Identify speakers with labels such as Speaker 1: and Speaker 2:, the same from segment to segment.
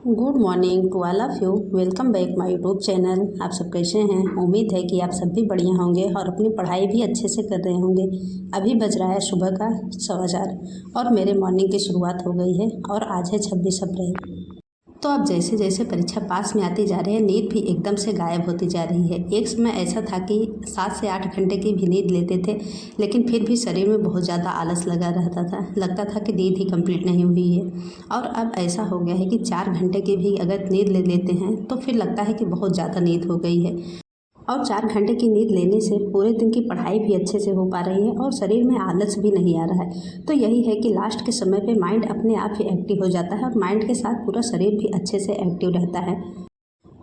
Speaker 1: Good morning to all of you. Welcome back my YouTube channel. आप सब कैसे हैं? उम्मीद है कि आप सब भी बढ़िया होंगे और अपनी पढ़ाई भी अच्छे से कर रहे होंगे। अभी बज रहा है सुबह का 4:15 और मेरे मॉर्निंग की शुरुआत हो गई है और आज है 26 अप्रैल। तो अब जैसे जैसे परीक्षा पास में आती जा रही है, नींद भी एकदम से गायब होती जा रही है। एक समय ऐसा था कि 7 से 8 घंटे की भी नींद लेते थे, लेकिन फिर भी शरीर में बहुत ज़्यादा आलस लगा रहता था। लगता था कि नींद ही कंप्लीट नहीं हुई है। और अब ऐसा हो गया है कि 4 घंटे की भी अगर नींद ले लेते हैं तो फिर लगता है कि बहुत ज़्यादा नींद हो गई है। और 4 घंटे की नींद लेने से पूरे दिन की पढ़ाई भी अच्छे से हो पा रही है और शरीर में आलस भी नहीं आ रहा है। तो यही है कि लास्ट के समय पे माइंड अपने आप ही एक्टिव हो जाता है और माइंड के साथ पूरा शरीर भी अच्छे से एक्टिव रहता है।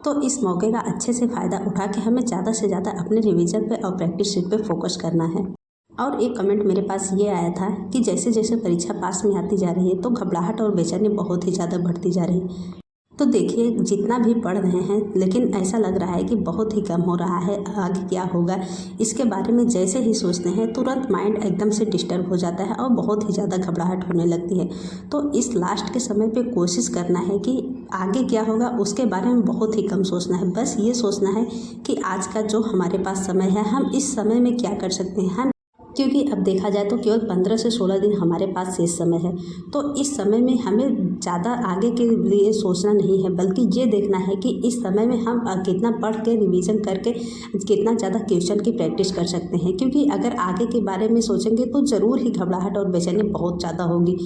Speaker 1: तो इस मौके का अच्छे से फ़ायदा उठा के हमें ज़्यादा से ज़्यादा अपने रिवीजन पे और प्रैक्टिस शीट पे फोकस करना है। और एक कमेंट मेरे पास ये आया था कि जैसे जैसे परीक्षा पास में आती जा रही है तो घबराहट और बेचैनी बहुत ही ज़्यादा बढ़ती जा रही है। तो देखिए, जितना भी पढ़ रहे हैं लेकिन ऐसा लग रहा है कि बहुत ही कम हो रहा है। आगे क्या होगा इसके बारे में जैसे ही सोचते हैं तुरंत माइंड एकदम से डिस्टर्ब हो जाता है और बहुत ही ज़्यादा घबराहट होने लगती है। तो इस लास्ट के समय पे कोशिश करना है कि आगे क्या होगा उसके बारे में बहुत ही कम सोचना है। बस ये सोचना है कि आज का जो हमारे पास समय है हम इस समय में क्या कर सकते हैं। क्योंकि अब देखा जाए तो केवल 15 से 16 दिन हमारे पास शेष समय है। तो इस समय में हमें ज़्यादा आगे के लिए सोचना नहीं है, बल्कि ये देखना है कि इस समय में हम कितना पढ़ के रिवीजन करके कितना ज़्यादा क्वेश्चन की प्रैक्टिस कर सकते हैं। क्योंकि अगर आगे के बारे में सोचेंगे तो ज़रूर ही घबराहट और बेचैनी बहुत ज़्यादा होगी।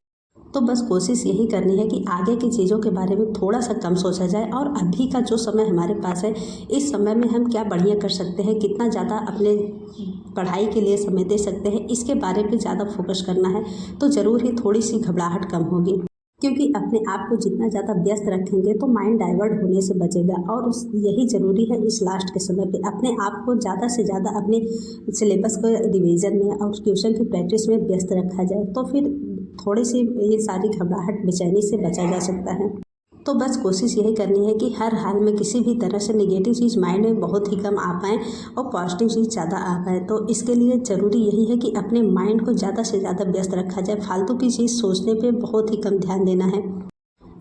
Speaker 1: तो बस कोशिश यही करनी है कि आगे की चीज़ों के बारे में थोड़ा सा कम सोचा जाए और अभी का जो समय हमारे पास है इस समय में हम क्या बढ़िया कर सकते हैं, कितना ज़्यादा अपने पढ़ाई के लिए समय दे सकते हैं, इसके बारे में ज़्यादा फोकस करना है। तो ज़रूर ही थोड़ी सी घबराहट कम होगी। क्योंकि अपने आप को जितना ज़्यादा व्यस्त रखेंगे तो माइंड डाइवर्ट होने से बचेगा। और यही ज़रूरी है इस लास्ट के समय पे अपने आप को ज़्यादा से ज़्यादा अपने सिलेबस को रिवीजन में और ट्यूशन की प्रैक्टिस में व्यस्त रखा जाए तो फिर थोड़ी सी ये सारी घबराहट बेचैनी से बचा जा सकता है। तो बस कोशिश यही करनी है कि हर हाल में किसी भी तरह से नेगेटिव चीज़ माइंड में बहुत ही कम आ पाएँ और पॉजिटिव चीज़ ज़्यादा आ पाए। तो इसके लिए ज़रूरी यही है कि अपने माइंड को ज़्यादा से ज़्यादा व्यस्त रखा जाए। फालतू की चीज़ सोचने पे बहुत ही कम ध्यान देना है।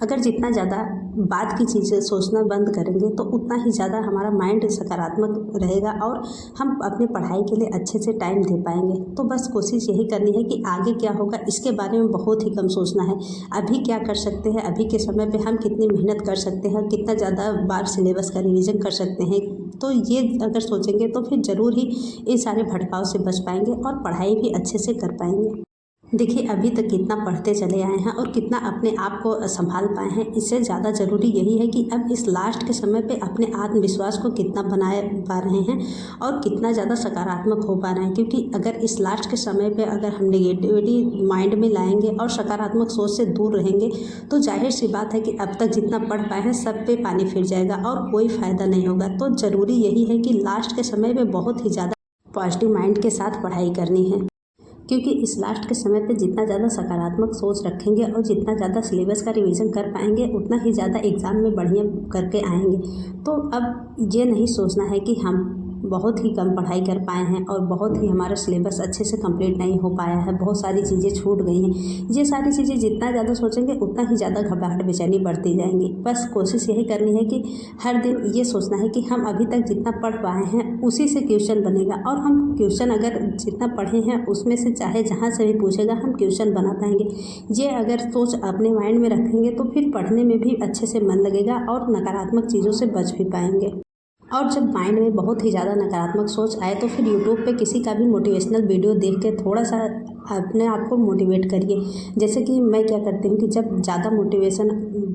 Speaker 1: अगर जितना ज़्यादा बाद की चीज़ें सोचना बंद करेंगे तो उतना ही ज़्यादा हमारा माइंड सकारात्मक रहेगा और हम अपने पढ़ाई के लिए अच्छे से टाइम दे पाएंगे। तो बस कोशिश यही करनी है कि आगे क्या होगा इसके बारे में बहुत ही कम सोचना है। अभी क्या कर सकते हैं, अभी के समय पे हम कितनी मेहनत कर सकते हैं, कितना ज़्यादा बार सिलेबस का रिवीजन कर सकते हैं। तो ये अगर सोचेंगे तो फिर ज़रूर ही इन सारे भटकाव से बच पाएंगे और पढ़ाई भी अच्छे से कर पाएंगे। देखिए, अभी तक कितना पढ़ते चले आए हैं और कितना अपने आप को संभाल पाए हैं, इससे ज़्यादा ज़रूरी यही है कि अब इस लास्ट के समय पे अपने आत्मविश्वास को कितना बनाए पा रहे हैं और कितना ज़्यादा सकारात्मक हो पा रहे हैं। क्योंकि अगर इस लास्ट के समय पे अगर हम नेगेटिविटी माइंड में लाएंगे और सकारात्मक सोच से दूर रहेंगे तो जाहिर सी बात है कि अब तक जितना पढ़ पाए हैं सब पे पानी फिर जाएगा और कोई फ़ायदा नहीं होगा। तो ज़रूरी यही है कि लास्ट के समय पर बहुत ही ज़्यादा पॉजिटिव माइंड के साथ पढ़ाई करनी है। क्योंकि इस लास्ट के समय पे जितना ज़्यादा सकारात्मक सोच रखेंगे और जितना ज़्यादा सिलेबस का रिवीजन कर पाएंगे उतना ही ज़्यादा एग्ज़ाम में बढ़िया करके आएंगे। तो अब ये नहीं सोचना है कि हम बहुत ही कम पढ़ाई कर पाए हैं और बहुत ही हमारा सिलेबस अच्छे से कंप्लीट नहीं हो पाया है, बहुत सारी चीज़ें छूट गई हैं। ये सारी चीज़ें जितना ज़्यादा सोचेंगे उतना ही ज़्यादा घबराहट बेचैनी बढ़ती जाएंगी। बस कोशिश यही करनी है कि हर दिन ये सोचना है कि हम अभी तक जितना पढ़ पाए हैं उसी से क्वेश्चन बनेगा और हम क्वेश्चन अगर जितना पढ़े हैं उसमें से चाहे जहाँ से भी पूछेगा हम क्वेश्चन बना पाएंगे। ये अगर सोच अपने माइंड में रखेंगे तो फिर पढ़ने में भी अच्छे से मन लगेगा और नकारात्मक चीज़ों से बच भी पाएंगे। और जब माइंड में बहुत ही ज़्यादा नकारात्मक सोच आए तो फिर यूट्यूब पे किसी का भी मोटिवेशनल वीडियो देख के थोड़ा सा अपने आप को मोटिवेट करिए। जैसे कि मैं क्या करती हूँ कि जब ज़्यादा मोटिवेशन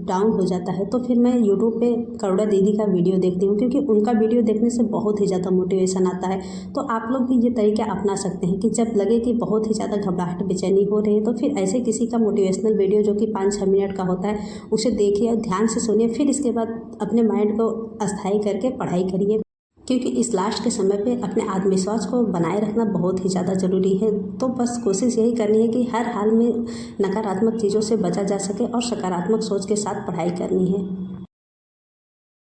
Speaker 1: डाउन हो जाता है तो फिर मैं यूट्यूब पे करुणा दीदी का वीडियो देखती हूँ, क्योंकि उनका वीडियो देखने से बहुत ही ज़्यादा मोटिवेशन आता है। तो आप लोग भी ये तरीका अपना सकते हैं कि जब लगे कि बहुत ही ज़्यादा घबराहट बेचैनी हो रही है तो फिर ऐसे किसी का मोटिवेशनल वीडियो जो कि 5-6 मिनट का होता है उसे देखिए और ध्यान से सुनिए। फिर इसके बाद अपने माइंड को अस्थायी करके पढ़ाई करिए। क्योंकि इस लास्ट के समय पे अपने आत्मविश्वास को बनाए रखना बहुत ही ज़्यादा ज़रूरी है। तो बस कोशिश यही करनी है कि हर हाल में नकारात्मक चीज़ों से बचा जा सके और सकारात्मक सोच के साथ पढ़ाई करनी है।